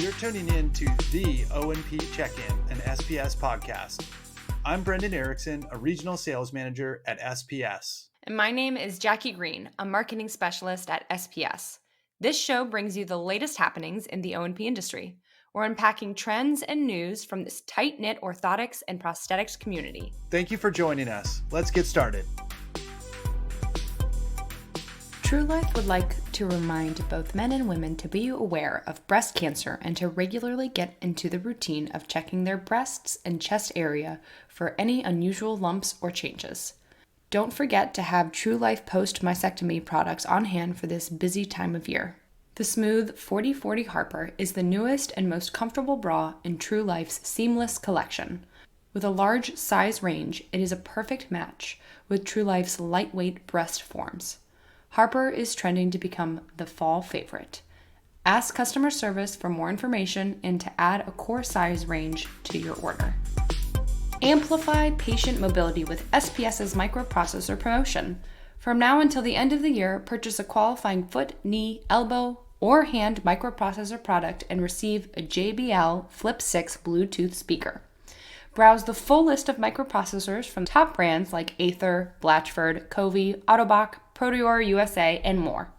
You're tuning in to the O&P Check-in, an SPS podcast. I'm Brendan Erickson, a regional sales manager at SPS. And my name is Jacki Green, a marketing specialist at SPS. This show brings you the latest happenings in the O&P industry. We're unpacking trends and news from this tight-knit orthotics and prosthetics community. Thank you for joining us. Let's get started. TrueLife would like to remind both men and women to be aware of breast cancer and to regularly get into the routine of checking their breasts and chest area for any unusual lumps or changes. Don't forget to have TrueLife post-mastectomy products on hand for this busy time of year. The Smooth 4040 Harper is the newest and most comfortable bra in TrueLife's seamless collection. With a large size range, it is a perfect match with TrueLife's lightweight breast forms. Harper is trending to become the fall favorite. Ask customer service for more information and to add a core size range to your order. Amplify patient mobility with SPS's microprocessor promotion. From now until the end of the year, purchase a qualifying foot, knee, elbow, or hand microprocessor product and receive a JBL Flip 6 Bluetooth speaker. Browse the full list of microprocessors from top brands like Aether, Blatchford, Covey, Autobach, Proteor USA, and more.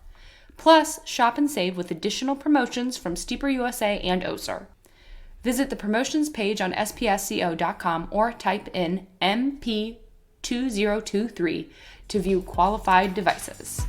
Plus, shop and save with additional promotions from Steeper USA and Oser. Visit the promotions page on spsco.com or type in MP2023 to view qualified devices.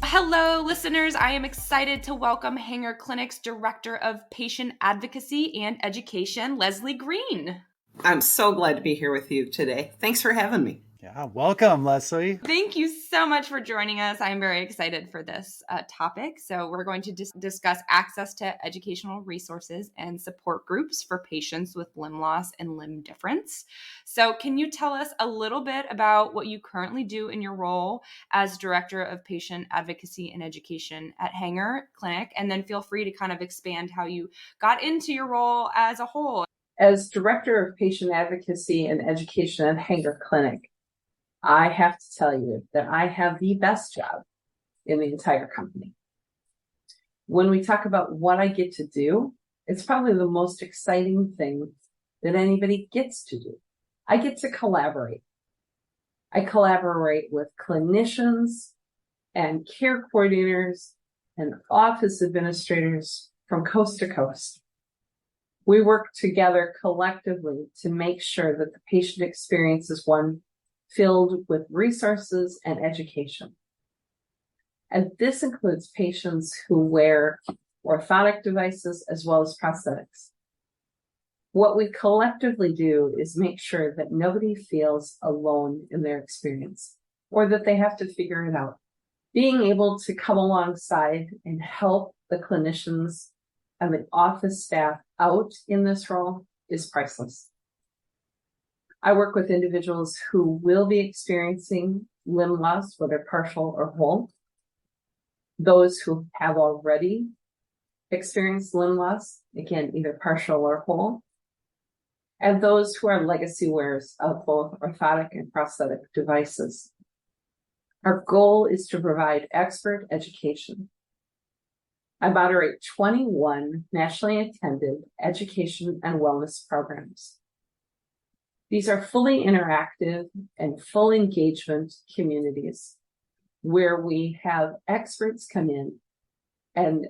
Hello, listeners. I am excited to welcome Hanger Clinic's Director of Patient Advocacy and Education, Leslie Green. I'm so glad to be here with you today. Thanks for having me. Yeah, welcome, Leslie. Thank you so much for joining us. I'm very excited for this topic. So we're going to discuss access to educational resources and support groups for patients with limb loss and limb difference. So can you tell us a little bit about what you currently do in your role as Director of Patient Advocacy and Education at Hanger Clinic? And then feel free to kind of expand how you got into your role as a whole. As Director of Patient Advocacy and Education at Hanger Clinic, I have to tell you that I have the best job in the entire company. When we talk about what I get to do, it's probably the most exciting thing that anybody gets to do. I get to collaborate. I collaborate with clinicians and care coordinators and office administrators from coast to coast. We work together collectively to make sure that the patient experience is one filled with resources and education. And this includes patients who wear orthotic devices as well as prosthetics. What we collectively do is make sure that nobody feels alone in their experience or that they have to figure it out. Being able to come alongside and help the clinicians and the office staff out in this role is priceless. I work with individuals who will be experiencing limb loss, whether partial or whole, those who have already experienced limb loss, again, either partial or whole, and those who are legacy wearers of both orthotic and prosthetic devices. Our goal is to provide expert education. I moderate 21 nationally attended education and wellness programs. These are fully interactive and full engagement communities where we have experts come in and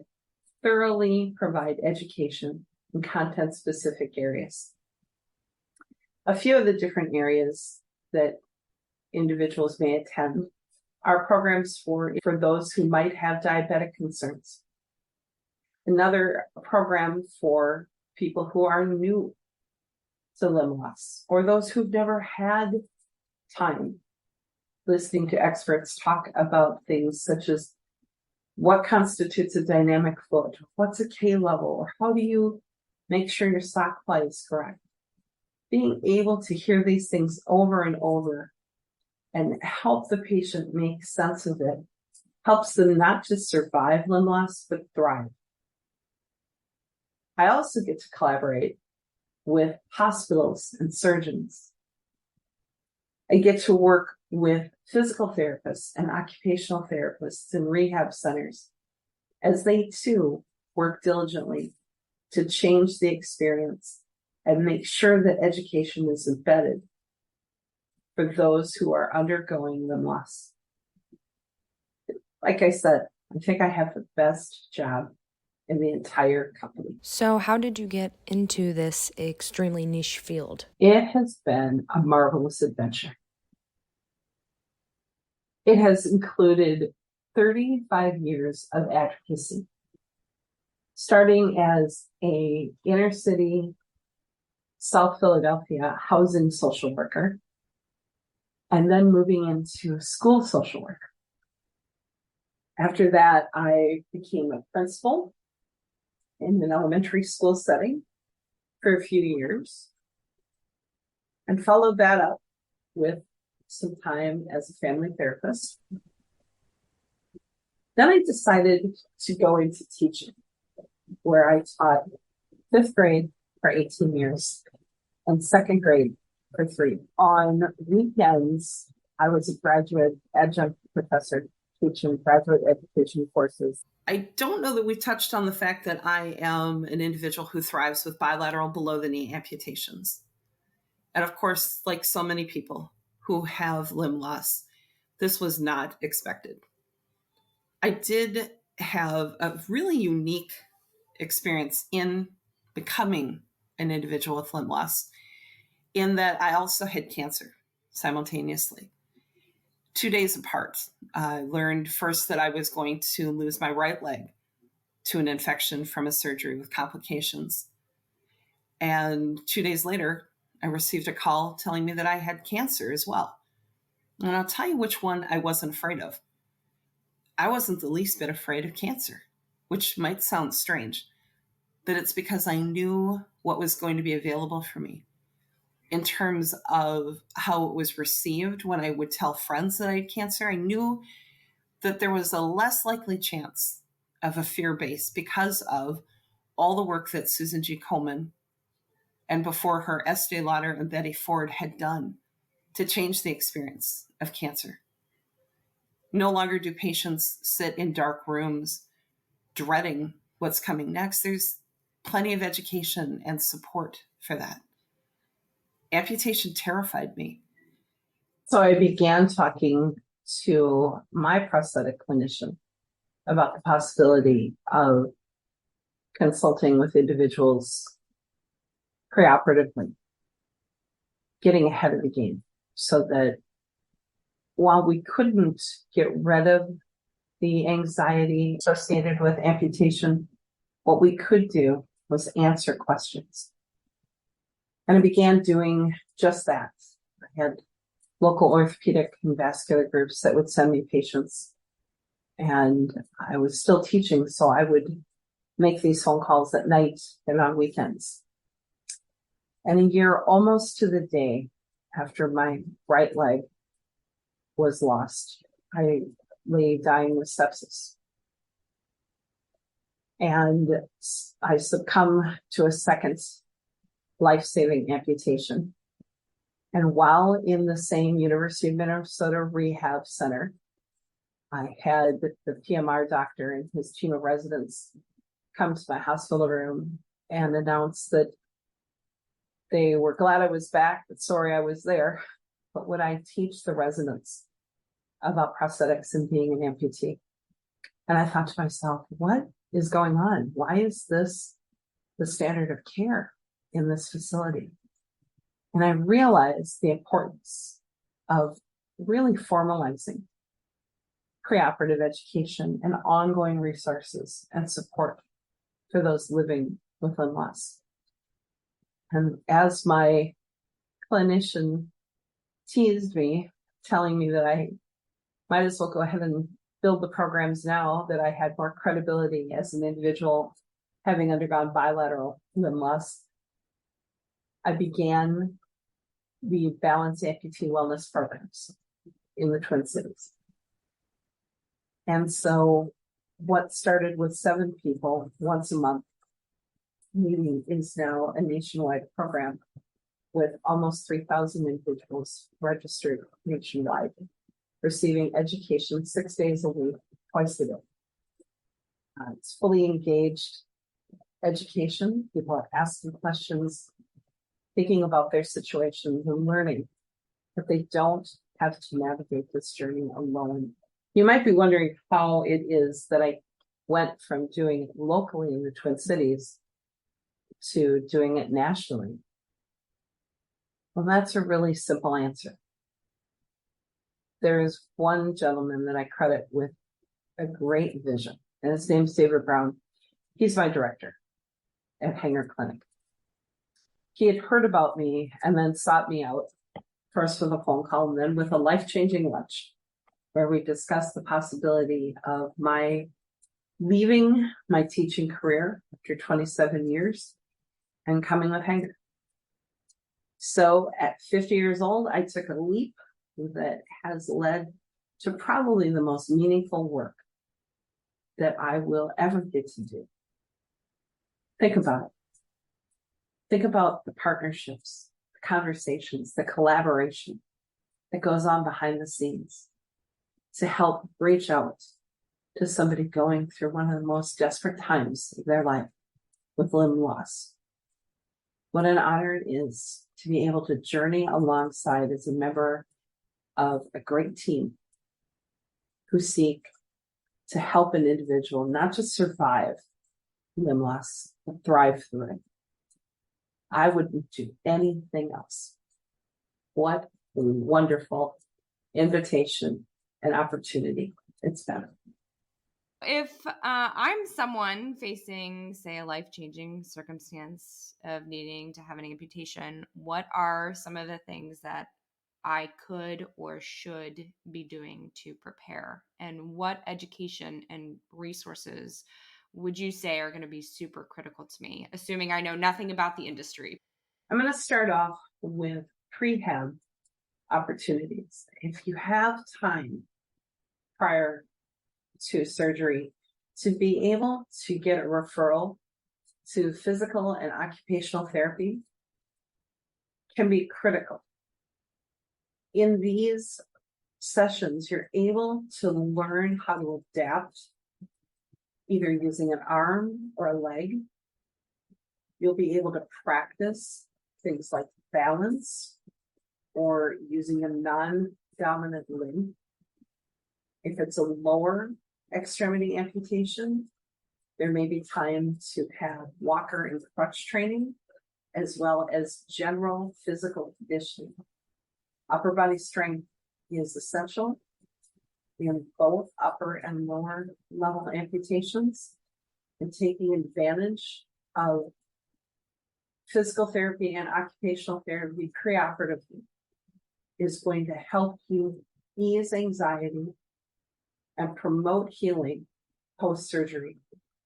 thoroughly provide education in content-specific areas. A few of the different areas that individuals may attend are programs for those who might have diabetic concerns. Another program for people who are new to limb loss, or those who've never had time listening to experts talk about things such as what constitutes a dynamic foot, what's a K level, or how do you make sure your sock ply is correct. Being able to hear these things over and over and help the patient make sense of it helps them not just survive limb loss, but thrive. I also get to collaborate with hospitals and surgeons. I get to work with physical therapists and occupational therapists and rehab centers as they too work diligently to change the experience and make sure that education is embedded for those who are undergoing limb loss. Like I said, I think I have the best job in the entire company. So how did you get into this extremely niche field? It has been a marvelous adventure. It has included 35 years of advocacy, starting as a inner city South Philadelphia housing social worker, and then moving into school social worker. After that, I became a principal in an elementary school setting for a few years, and followed that up with some time as a family therapist. Then I decided to go into teaching, where I taught 5th grade for 18 years and 2nd grade for 3. On weekends, I was a graduate adjunct professor teaching graduate education courses. I don't know that we touched on the fact that I am an individual who thrives with bilateral below-the-knee amputations. And of course, like so many people who have limb loss, this was not expected. I did have a really unique experience in becoming an individual with limb loss, in that I also had cancer simultaneously. 2 days apart, I learned first that I was going to lose my right leg to an infection from a surgery with complications. And 2 days later, I received a call telling me that I had cancer as well. And I'll tell you which one I wasn't afraid of. I wasn't the least bit afraid of cancer, which might sound strange, but it's because I knew what was going to be available for me in terms of how it was received when I would tell friends that I had cancer. I knew that there was a less likely chance of a fear base because of all the work that Susan G. Komen and before her Estee Lauder and Betty Ford had done to change the experience of cancer. No longer do patients sit in dark rooms dreading what's coming next. There's plenty of education and support for that. Amputation terrified me. So I began talking to my prosthetic clinician about the possibility of consulting with individuals preoperatively, getting ahead of the game, so that while we couldn't get rid of the anxiety associated with amputation, what we could do was answer questions. And I began doing just that. I had local orthopedic and vascular groups that would send me patients. And I was still teaching, so I would make these phone calls at night and on weekends. And a year almost to the day after my right leg was lost, I lay dying with sepsis. And I succumbed to a second life-saving amputation. And while in the same University of Minnesota Rehab Center, I had the PMR doctor and his team of residents come to my hospital room and announce that they were glad I was back, but sorry I was there. But would I teach the residents about prosthetics and being an amputee? And I thought to myself, what is going on? Why is this the standard of care in this facility? And I realized the importance of really formalizing preoperative education and ongoing resources and support for those living with limb loss. And as my clinician teased me, telling me that I might as well go ahead and build the programs now, that I had more credibility as an individual having undergone bilateral limb loss, I began the Balanced Amputee Wellness programs in the Twin Cities. And so what started with 7 people once a month meeting is now a nationwide program with almost 3,000 individuals registered nationwide, receiving education 6 days a week, twice a day. It's fully engaged. education. People are asking questions, thinking about their situations and learning that they don't have to navigate this journey alone. You might be wondering how it is that I went from doing it locally in the Twin Cities to doing it nationally. Well, that's a really simple answer. There is one gentleman that I credit with a great vision, and his name's David Brown. He's my director at Hanger Clinic. He had heard about me and then sought me out, first with a phone call and then with a life-changing lunch, where we discussed the possibility of my leaving my teaching career after 27 years and coming with Hanger. So at 50 years old, I took a leap that has led to probably the most meaningful work that I will ever get to do. Think about it. Think about the partnerships, the conversations, the collaboration that goes on behind the scenes to help reach out to somebody going through one of the most desperate times of their life with limb loss. What an honor it is to be able to journey alongside as a member of a great team who seek to help an individual not just survive limb loss, but thrive through it. I wouldn't do anything else. What a wonderful invitation and opportunity it's been. If I'm someone facing, say, a life-changing circumstance of needing to have an amputation, what are some of the things that I could or should be doing to prepare? And what education and resources would you say are going to be super critical to me, assuming I know nothing about the industry? I'm going to start off with prehab opportunities. If you have time prior to surgery to be able to get a referral to physical and occupational therapy can be critical. In these sessions, you're able to learn how to adapt, either using an arm or a leg. You'll be able to practice things like balance or using a non-dominant limb. If it's a lower extremity amputation, there may be time to have walker and crutch training, as well as general physical conditioning. Upper body strength is essential in both upper and lower level amputations, and taking advantage of physical therapy and occupational therapy preoperatively is going to help you ease anxiety and promote healing post-surgery,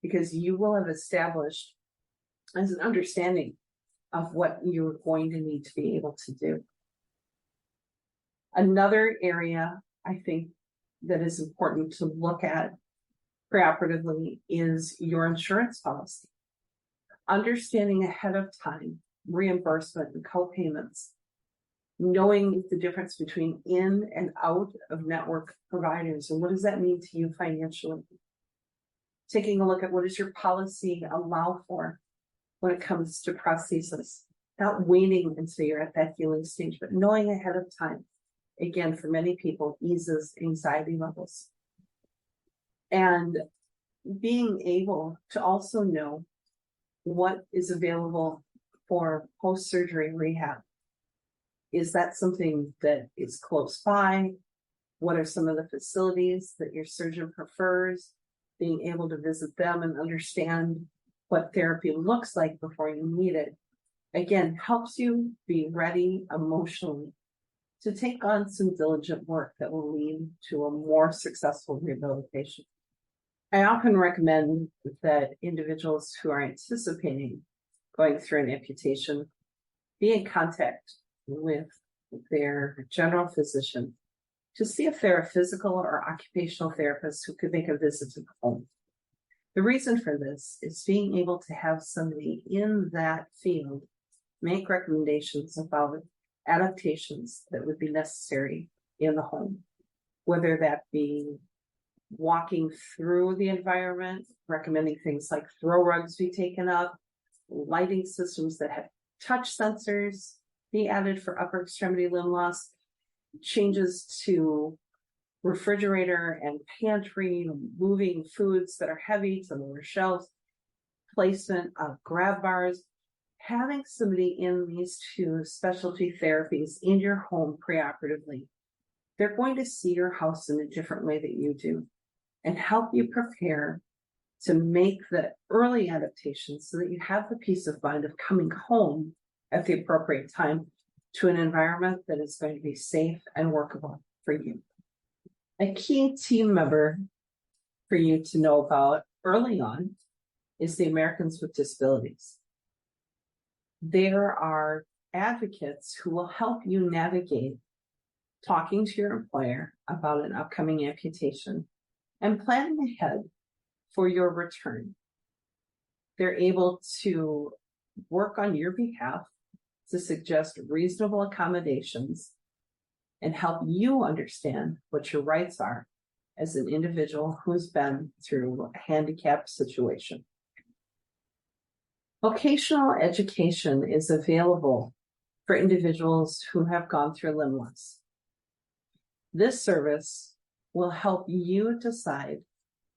because you will have established as an understanding of what you're going to need to be able to do. Another area I think that is important to look at preoperatively is your insurance policy. Understanding ahead of time reimbursement and co-payments, knowing the difference between in and out of network providers, and what does that mean to you financially. Taking a look at what does your policy allow for when it comes to prosthesis, not waiting until you're at that healing stage, but knowing ahead of time. Again, for many people, eases anxiety levels. And being able to also know what is available for post-surgery rehab. Is that something that is close by? What are some of the facilities that your surgeon prefers? Being able to visit them and understand what therapy looks like before you need it, again, helps you be ready emotionally to take on some diligent work that will lead to a more successful rehabilitation. I often recommend that individuals who are anticipating going through an amputation be in contact with their general physician to see if there are physical or occupational therapists who could make a visit to the home. The reason for this is being able to have somebody in that field make recommendations about adaptations that would be necessary in the home, whether that be walking through the environment, recommending things like throw rugs be taken up, lighting systems that have touch sensors be added for upper extremity limb loss, changes to refrigerator and pantry, moving foods that are heavy to lower shelves, placement of grab bars, having somebody in these two specialty therapies in your home preoperatively. They're going to see your house in a different way that you do and help you prepare to make the early adaptations so that you have the peace of mind of coming home at the appropriate time to an environment that is going to be safe and workable for you. A key team member for you to know about early on is the Americans with Disabilities. There are advocates who will help you navigate talking to your employer about an upcoming amputation and planning ahead for your return. They're able to work on your behalf to suggest reasonable accommodations and help you understand what your rights are as an individual who's been through a handicapped situation. Vocational education is available for individuals who have gone through limb loss. This service will help you decide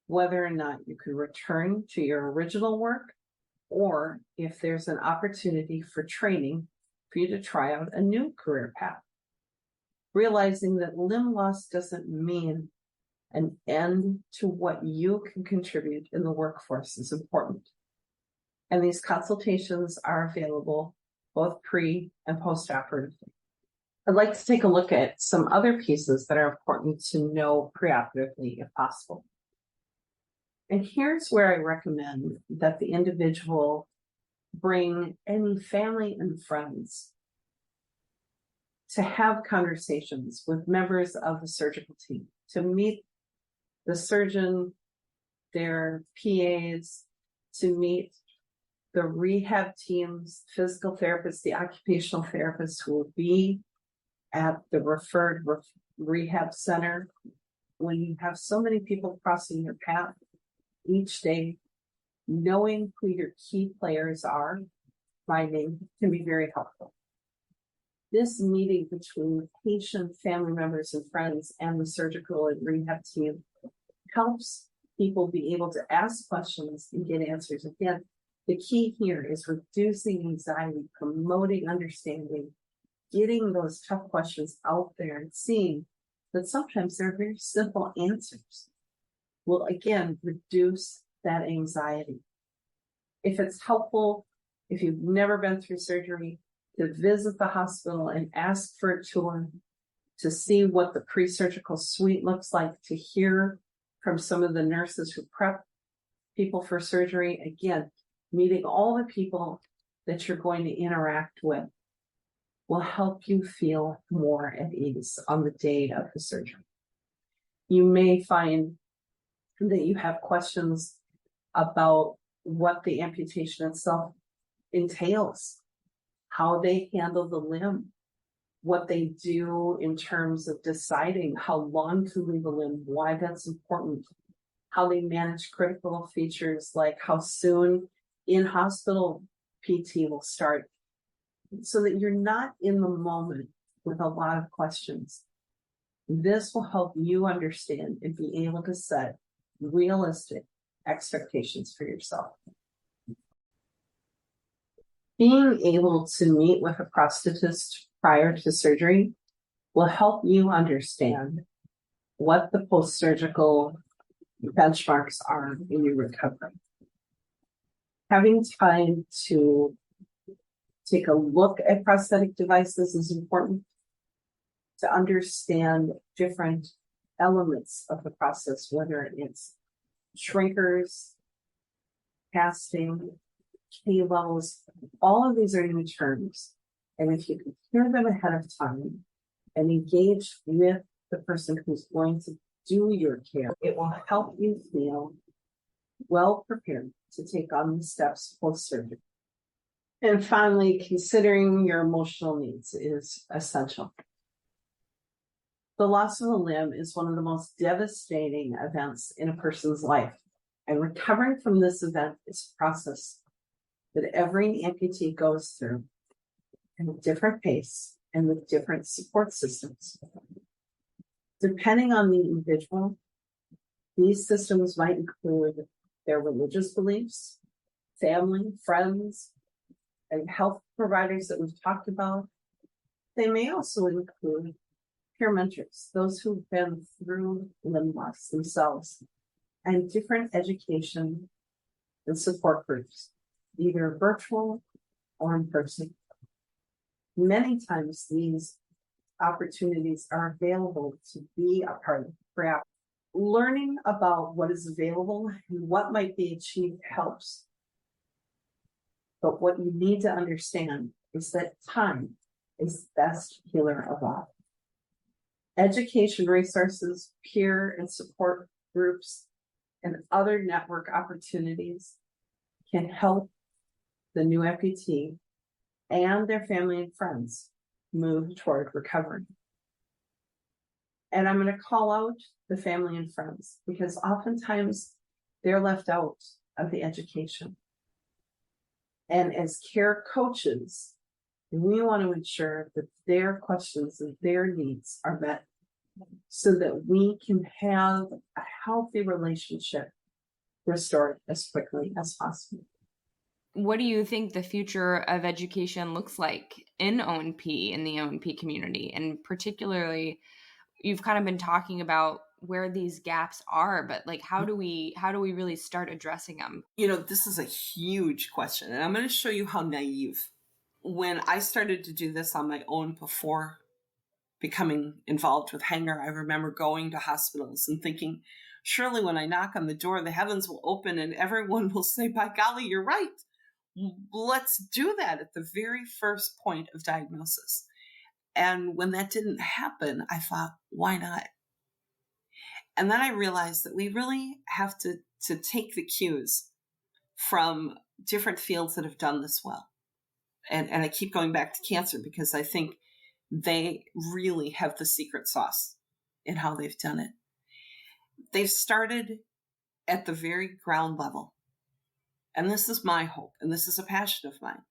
whether or not you can return to your original work or if there's an opportunity for training for you to try out a new career path. Realizing that limb loss doesn't mean an end to what you can contribute in the workforce is important. And these consultations are available both pre and post-operatively. I'd like to take a look at some other pieces that are important to know preoperatively if possible. And here's where I recommend that the individual bring any family and friends to have conversations with members of the surgical team, to meet the surgeon, their PAs, to meet the rehab teams, physical therapists, the occupational therapists who will be at the referred rehab center. When you have so many people crossing your path each day, knowing who your key players are by name can be very helpful. This meeting between the patient, family members, and friends and the surgical and rehab team helps people be able to ask questions and get answers. Again, the key here is reducing anxiety, promoting understanding, getting those tough questions out there and seeing that sometimes they're very simple answers will, again, reduce that anxiety. If it's helpful, if you've never been through surgery, to visit the hospital and ask for a tour, to see what the pre-surgical suite looks like, to hear from some of the nurses who prep people for surgery. Again, meeting all the people that you're going to interact with will help you feel more at ease on the day of the surgery. You may find that you have questions about what the amputation itself entails, how they handle the limb, what they do in terms of deciding how long to leave a limb, why that's important, how they manage critical features like how soon in-hospital PT will start, so that you're not in the moment with a lot of questions. This will help you understand and be able to set realistic expectations for yourself. Being able to meet with a prosthetist prior to surgery will help you understand what the post-surgical benchmarks are in your recovery. Having time to take a look at prosthetic devices is important, to understand different elements of the process, whether it's shrinkers, casting, K-levels, all of these are new terms. And if you can hear them ahead of time and engage with the person who's going to do your care, it will help you feel well prepared to take on the steps post-surgery. And finally, considering your emotional needs is essential. The loss of a limb is one of the most devastating events in a person's life, and recovering from this event is a process that every amputee goes through at a different pace and with different support systems. Depending on the individual, these systems might include their religious beliefs, family, friends, and health providers that we've talked about. They may also include peer mentors, those who've been through limb loss themselves, and different education and support groups, either virtual or in person. Many times these opportunities are available to be a part of PrEP. Learning about what is available and what might be achieved helps. But what you need to understand is that time is the best healer of all. Education resources, peer and support groups, and other network opportunities can help the new amputee and their family and friends move toward recovery. And I'm going to call out the family and friends because oftentimes they're left out of the education. And as care coaches, we want to ensure that their questions and their needs are met so that we can have a healthy relationship restored as quickly as possible. What do you think the future of education looks like in O&P, in the O&P community? And particularly, you've kind of been talking about where these gaps are, but like, how do we really start addressing them? This is a huge question, and I'm going to show you how naive. When I started to do this on my own before becoming involved with Hanger, I remember going to hospitals and thinking, surely when I knock on the door, the heavens will open and everyone will say, by golly, you're right. Let's do that at the very first point of diagnosis. And when that didn't happen, I thought, why not? And then I realized that we really have to take the cues from different fields that have done this well. And I keep going back to cancer because I think they really have the secret sauce in how they've done it. They've started at the very ground level. And this is my hope, and this is a passion of mine,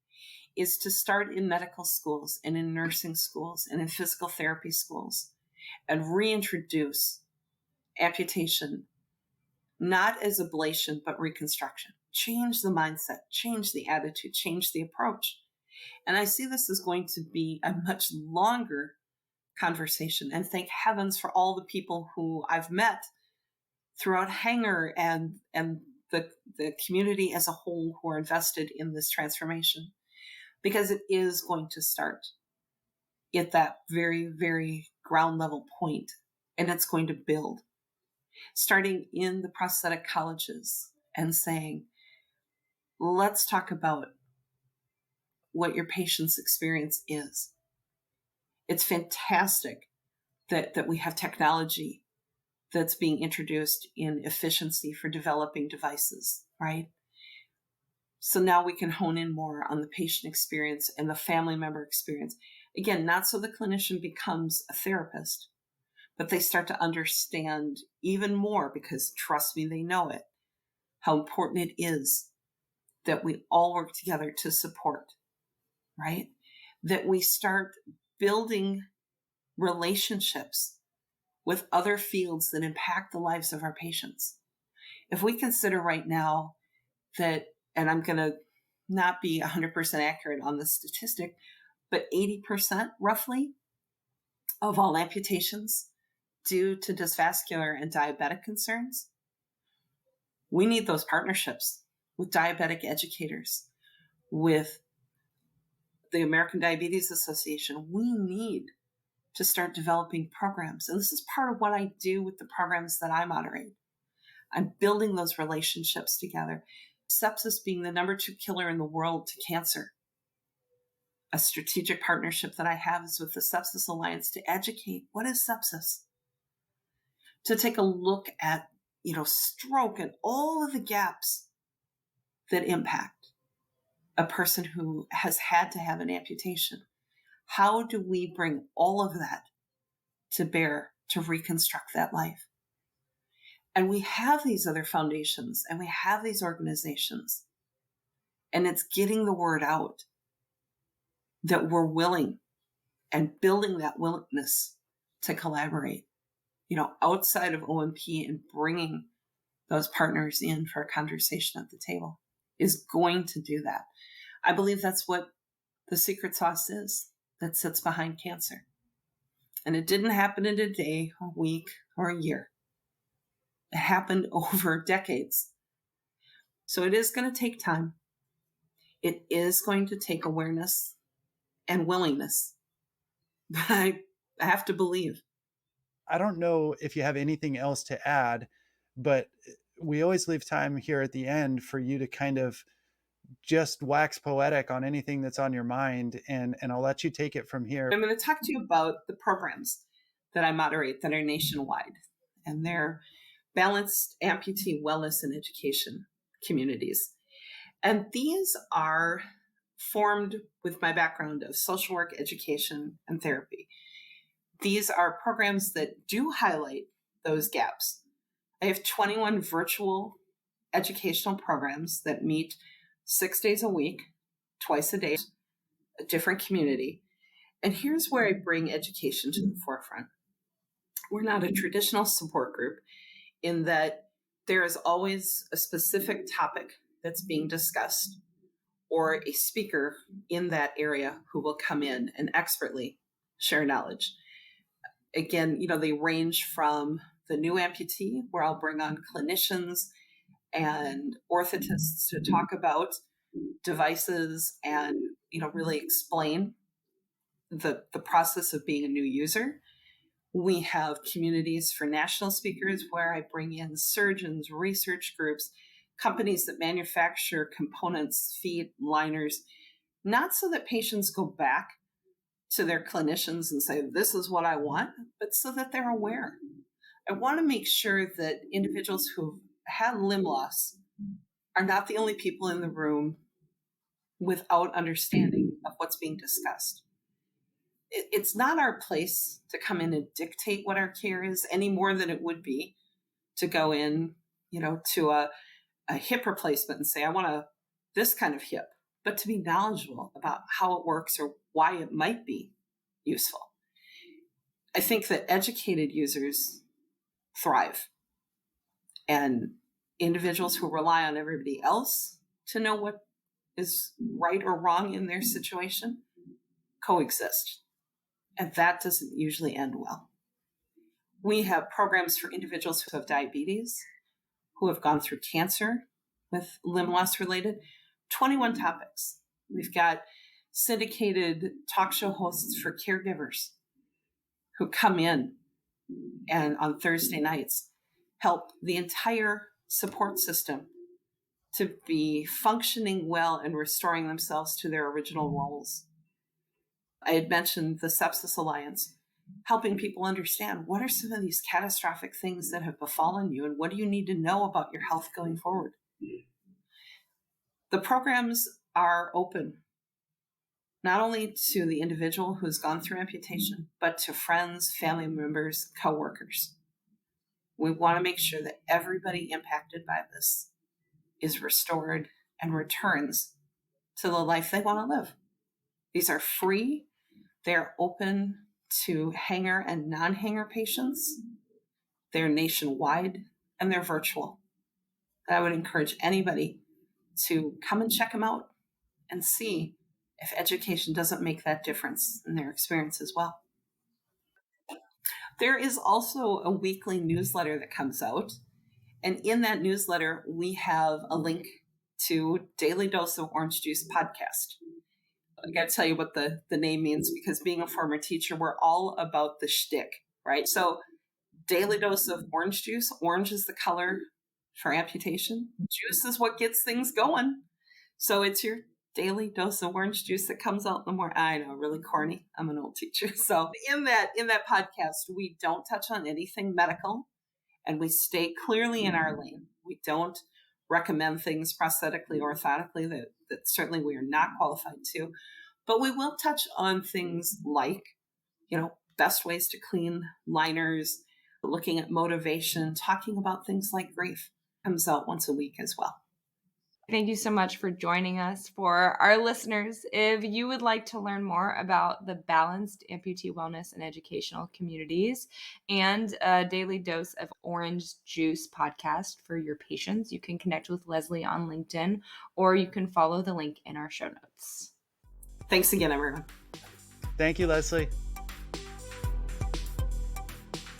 is to start in medical schools and in nursing schools and in physical therapy schools and reintroduce amputation, not as ablation, but reconstruction. Change the mindset, change the attitude, change the approach. And I see this as going to be a much longer conversation. And thank heavens for all the people who I've met throughout Hanger and the community as a whole who are invested in this transformation, because it is going to start at that very, very ground level point, and it's going to build. Starting in the prosthetic colleges and saying, let's talk about what your patient's experience is. It's fantastic that we have technology that's being introduced in efficiency for developing devices, right? So now we can hone in more on the patient experience and the family member experience. Again, not so the clinician becomes a therapist, but they start to understand even more, because trust me, they know it, how important it is that we all work together to support, right? That we start building relationships with other fields that impact the lives of our patients. If we consider right now that, and I'm going to not be 100% accurate on the statistic, but 80% roughly of all amputations due to dysvascular and diabetic concerns, we need those partnerships with diabetic educators, with the American Diabetes Association. We need to start developing programs. And this is part of what I do with the programs that I moderate. I'm building those relationships together. Sepsis being the number 2 killer in the world to cancer. A strategic partnership that I have is with the Sepsis Alliance to educate what is sepsis. To take a look at, stroke and all of the gaps that impact a person who has had to have an amputation. How do we bring all of that to bear to reconstruct that life. And we have these other foundations and we have these organizations, and it's getting the word out that we're willing and building that willingness to collaborate, outside of O&P, and bringing those partners in for a conversation at the table is going to do that. I believe that's what the secret sauce is that sits behind cancer. And it didn't happen in a day, a week, or a year. It happened over decades. So it is going to take time. It is going to take awareness and willingness. But I have to believe. I don't know if you have anything else to add, but we always leave time here at the end for you to kind of just wax poetic on anything that's on your mind, and I'll let you take it from here. I'm going to talk to you about the programs that I moderate that are nationwide, and they're balanced amputee wellness and education communities. And these are formed with my background of social work, education, and therapy. These are programs that do highlight those gaps. I have 21 virtual educational programs that meet 6 days a week, twice a day, a different community. And here's where I bring education to the forefront. We're not a traditional support group in that there is always a specific topic that's being discussed, or a speaker in that area who will come in and expertly share knowledge. Again, they range from the new amputee, where I'll bring on clinicians and orthotists to talk about devices and, really explain the process of being a new user. We have communities for national speakers where I bring in surgeons, research groups, companies that manufacture components, feet, liners, not so that patients go back to their clinicians and say, this is what I want, but so that they're aware. I want to make sure that individuals who've had limb loss are not the only people in the room without understanding of what's being discussed. It's not our place to come in and dictate what our care is any more than it would be to go in, to a hip replacement and say, I want this kind of hip, but to be knowledgeable about how it works or why it might be useful. I think that educated users thrive, and individuals who rely on everybody else to know what is right or wrong in their situation coexist. And that doesn't usually end well. We have programs for individuals who have diabetes, who have gone through cancer with limb loss related, 21 topics. We've got syndicated talk show hosts for caregivers who come in and on Thursday nights help the entire support system to be functioning well and restoring themselves to their original roles. I had mentioned the Sepsis Alliance, helping people understand what are some of these catastrophic things that have befallen you and what do you need to know about your health going forward. The programs are open not only to the individual who's gone through amputation, but to friends, family members, coworkers. We want to make sure that everybody impacted by this is restored and returns to the life they want to live. These are free. They're open to hanger and non-hanger patients. They're nationwide and they're virtual. And I would encourage anybody to come and check them out and see if education doesn't make that difference in their experience as well. There is also a weekly newsletter that comes out. And in that newsletter, we have a link to Daily Dose of Orange Juice podcast. I got to tell you what the name means, because being a former teacher, we're all about the shtick, right? So Daily Dose of Orange Juice. Orange is the color for amputation. Juice is what gets things going. So it's your daily dose of orange juice that comes out in the morning. I know, really corny. I'm an old teacher. So in that podcast, we don't touch on anything medical, and we stay clearly in our lane. We don't recommend things prosthetically, orthotically that certainly we are not qualified to, but we will touch on things like, best ways to clean liners, looking at motivation, talking about things like grief comes out once a week as well. Thank you so much for joining us. For our listeners, if you would like to learn more about the balanced amputee wellness and educational communities and a daily dose of orange juice podcast for your patients, you can connect with Leslie on LinkedIn, or you can follow the link in our show notes. Thanks again, everyone. Thank you, Leslie.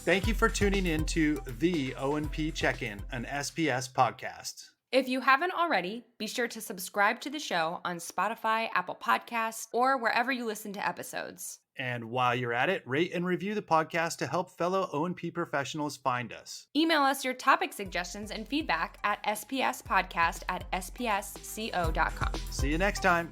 Thank you for tuning in to the O&P Check-in, an SPS podcast. If you haven't already, be sure to subscribe to the show on Spotify, Apple Podcasts, or wherever you listen to episodes. And while you're at it, rate and review the podcast to help fellow O&P professionals find us. Email us your topic suggestions and feedback at spspodcast@spsco.com. See you next time.